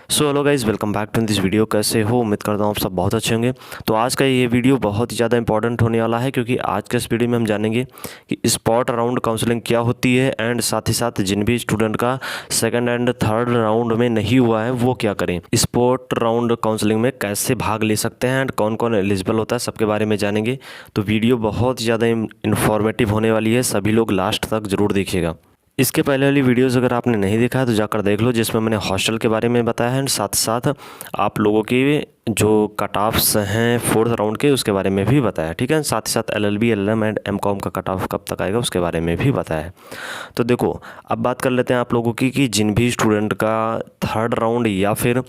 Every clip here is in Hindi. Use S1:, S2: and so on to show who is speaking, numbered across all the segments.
S1: So hello guys, welcome back to this video. कैसे हो? उम्मीद करता हूँ आप सब बहुत अच्छे होंगे। तो आज का ये वीडियो बहुत ही ज़्यादा इंपॉर्टेंट होने वाला है, क्योंकि आज के इस वीडियो में हम जानेंगे कि स्पॉट राउंड काउंसलिंग क्या होती है, एंड साथ ही साथ जिन भी स्टूडेंट का सेकंड एंड थर्ड राउंड में नहीं हुआ है वो क्या करें, स्पॉट राउंड काउंसलिंग में कैसे भाग ले सकते हैं एंड कौन कौन एलिजिबल होता है, सबके बारे में जानेंगे। तो वीडियो बहुत ही ज़्यादा इन्फॉर्मेटिव होने वाली है, सभी लोग लास्ट तक ज़रूर देखिएगा। इसके पहले वाली वीडियोस अगर आपने नहीं देखा है तो जाकर देख लो, जिसमें मैंने हॉस्टल के बारे में बताया है एंड साथ साथ आप लोगों की जो कट ऑफ्स हैं फोर्थ राउंड के उसके बारे में भी बताया, ठीक है। साथ ही साथ LLB LLM एंड MCOM का कट ऑफ कब तक आएगा उसके बारे में भी बताया है। तो देखो, अब बात कर लेते हैं आप लोगों की कि जिन भी स्टूडेंट का थर्ड राउंड या फिर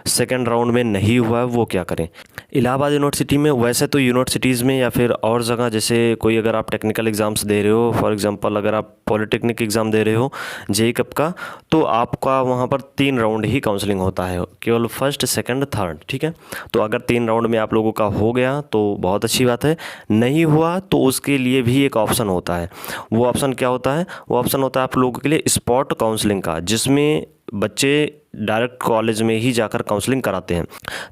S1: सेकेंड राउंड में नहीं हुआ है वो क्या करें। इलाहाबाद यूनिवर्सिटी में, वैसे तो यूनिवर्सिटीज़ में या फिर और जगह, जैसे कोई अगर आप टेक्निकल एग्ज़ाम्स दे रहे हो, फॉर एग्जांपल अगर आप पॉलिटेक्निक एग्ज़ाम दे रहे हो JEE कप का, तो आपका वहाँ पर 3 राउंड ही काउंसलिंग होता है, केवल फर्स्ट सेकंड थर्ड, ठीक है। तो अगर 3 राउंड में आप लोगों का हो गया तो बहुत अच्छी बात है, नहीं हुआ तो उसके लिए भी एक ऑप्शन होता है। वो ऑप्शन क्या होता है? वो ऑप्शन होता है आप लोगों के लिए स्पॉट काउंसलिंग का, जिसमें बच्चे डायरेक्ट कॉलेज में ही जाकर काउंसलिंग कराते हैं।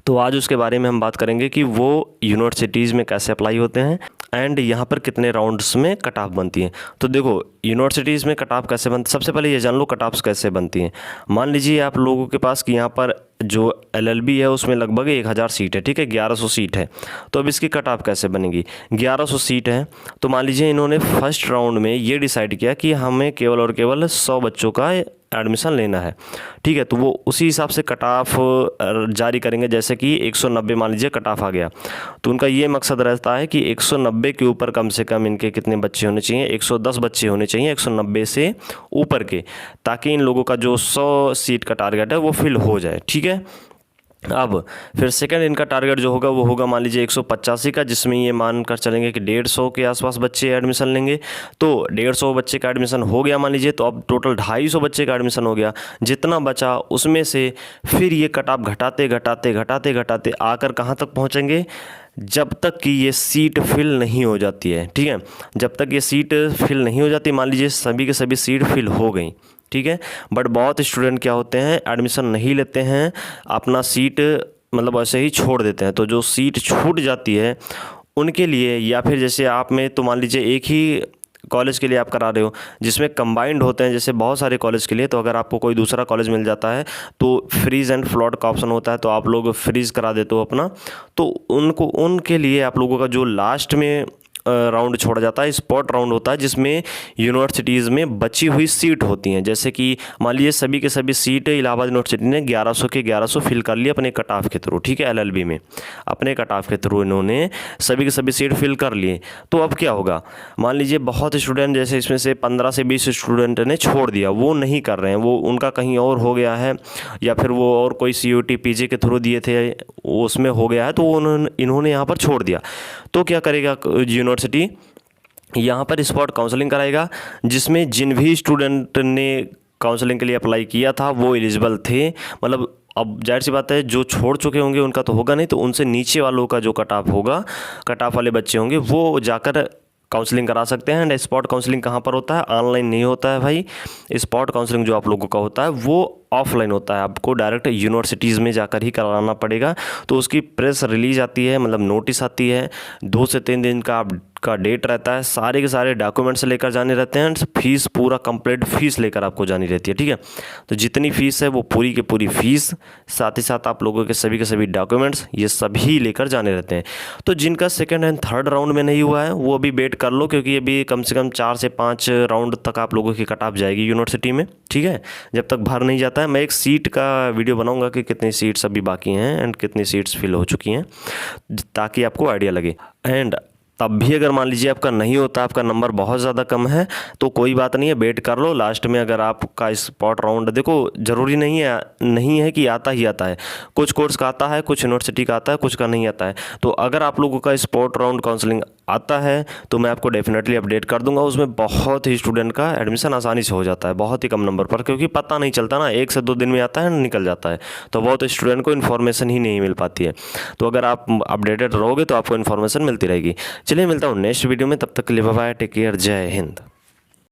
S1: तो आज उसके बारे में हम बात करेंगे कि वो यूनिवर्सिटीज़ में कैसे अप्लाई होते हैं एंड यहाँ पर कितने राउंड्स में कट ऑफ बनती हैं। तो देखो, यूनिवर्सिटीज़ में कट ऑफ कैसे बनती, सबसे पहले ये जान लो कट ऑफ्स कैसे बनती हैं। मान लीजिए आप लोगों के पास कि यहाँ पर जो LLB है उसमें लगभग 1000 सीट है, ठीक है, 1100 सीट है। तो अब इसकी कट ऑफ कैसे बनेगी? 1100 सीट है, तो मान लीजिए इन्होंने फर्स्ट राउंड में ये डिसाइड किया कि हमें केवल और केवल 100 बच्चों का एडमिशन लेना है, ठीक है। तो वो उसी हिसाब से कट ऑफ जारी करेंगे, जैसे कि 190 मान लीजिए कट ऑफ आ गया, तो उनका ये मकसद रहता है कि 190 के ऊपर कम से कम इनके कितने बच्चे होने चाहिए, 110 बच्चे होने चाहिए 190 से ऊपर के, ताकि इन लोगों का जो 100 सीट का टारगेट है वो फिल हो जाए, ठीक है। अब फिर सेकंड इनका टारगेट जो होगा वो होगा मान लीजिए 185 का, जिसमें ये मान कर चलेंगे कि 150 के आसपास बच्चे एडमिशन लेंगे। तो 150 बच्चे का एडमिशन हो गया मान लीजिए, तो अब टोटल 250 बच्चे का एडमिशन हो गया। जितना बचा उसमें से फिर ये कट ऑफ घटाते घटाते घटाते घटाते आकर कहाँ तक पहुँचेंगे, जब तक कि ये सीट फिल नहीं हो जाती है, ठीक है। जब तक ये सीट फिल नहीं हो जाती, मान लीजिए सभी के सभी सीट फिल हो गई, ठीक है, बट बहुत स्टूडेंट क्या होते हैं, एडमिशन नहीं लेते हैं, अपना सीट मतलब ऐसे ही छोड़ देते हैं। तो जो सीट छूट जाती है उनके लिए, या फिर जैसे आप में तो मान लीजिए एक ही कॉलेज के लिए आप करा रहे हो जिसमें कंबाइंड होते हैं, जैसे बहुत सारे कॉलेज के लिए, तो अगर आपको कोई दूसरा कॉलेज मिल जाता है तो फ्रीज़ एंड फ्लॉट का ऑप्शन होता है, तो आप लोग फ्रीज़ करा देते हो अपना। तो उनके लिए आप लोगों का जो लास्ट में राउंड छोड़ा जाता है, स्पॉट राउंड होता है, जिसमें यूनिवर्सिटीज़ में बची हुई सीट होती हैं। जैसे कि मान लीजिए सभी के सभी सीट इलाहाबाद यूनिवर्सिटी ने 1100 के 1100 फिल कर लिए अपने कट ऑफ के थ्रू, ठीक है। LLB में अपने कट ऑफ के थ्रू इन्होंने सभी के सभी सीट फिल कर लिए। तो अब क्या होगा, मान लीजिए बहुत स्टूडेंट, जैसे इसमें से 15 से 20 स्टूडेंट ने छोड़ दिया, वो नहीं कर रहे हैं, वो उनका कहीं और हो गया है, या फिर वो और कोई CUT PG के थ्रू दिए थे उसमें हो गया है, तो इन्होंने यहाँ पर छोड़ दिया। तो क्या करेगा यूनिवर्सिटी, यहाँ पर स्पॉट काउंसलिंग कराएगा, जिसमें जिन भी स्टूडेंट ने काउंसलिंग के लिए अप्लाई किया था वो एलिजिबल थे, मतलब अब जाहिर सी बात है जो छोड़ चुके होंगे उनका तो होगा नहीं, तो उनसे नीचे वालों का जो कट ऑफ होगा, कट ऑफ वाले बच्चे होंगे, वो जाकर काउंसलिंग करा सकते हैं। एंड स्पॉट काउंसलिंग कहाँ पर होता है? ऑनलाइन नहीं होता है भाई। स्पॉट काउंसलिंग जो आप लोगों का होता है वो ऑफलाइन होता है, आपको डायरेक्ट यूनिवर्सिटीज़ में जाकर ही कराना पड़ेगा। तो उसकी प्रेस रिलीज आती है, मतलब नोटिस आती है, 2 से 3 दिन का डेट रहता है, सारे के सारे डॉक्यूमेंट्स लेकर जाने रहते हैं, फीस पूरा कंप्लीट फीस लेकर आपको जानी रहती है, ठीक है। तो जितनी फीस है वो पूरी की पूरी फीस, साथ ही साथ आप लोगों के सभी डॉक्यूमेंट्स ये सभी लेकर जाने रहते हैं। तो जिनका सेकंड एंड थर्ड राउंड में नहीं हुआ है वो अभी वेट कर लो, क्योंकि अभी कम से कम 4 से 5 राउंड तक आप लोगों की कट ऑफ जाएगी यूनिवर्सिटी में, ठीक है, जब तक भर नहीं जाता है। मैं एक सीट का वीडियो बनाऊंगा कि कितनी सीट्स अभी बाकी हैं एंड कितनी सीट्स फिल हो चुकी हैं, ताकि आपको आइडिया लगे। एंड तब भी अगर मान लीजिए आपका नहीं होता, आपका नंबर बहुत ज़्यादा कम है, तो कोई बात नहीं है, वेट कर लो। लास्ट में अगर आपका स्पॉट राउंड, देखो ज़रूरी नहीं है कि आता ही आता है, कुछ कोर्स का आता है, कुछ यूनिवर्सिटी का आता है, कुछ का नहीं आता है। तो अगर आप लोगों का स्पॉट राउंड काउंसलिंग आता है तो मैं आपको डेफिनेटली अपडेट कर दूंगा। उसमें बहुत ही स्टूडेंट का एडमिशन आसानी से हो जाता है, बहुत ही कम नंबर पर, क्योंकि पता नहीं चलता ना, 1 से 2 दिन में आता है, निकल जाता है, तो बहुत स्टूडेंट को इन्फॉर्मेशन ही नहीं मिल पाती है। तो अगर आप अपडेटेड रहोगे तो आपको इन्फॉर्मेशन मिलती रहेगी। चलिए मिलता हूँ नेक्स्ट वीडियो में, तब तक के लिए बाय बाय, टेक केयर, जय हिंद।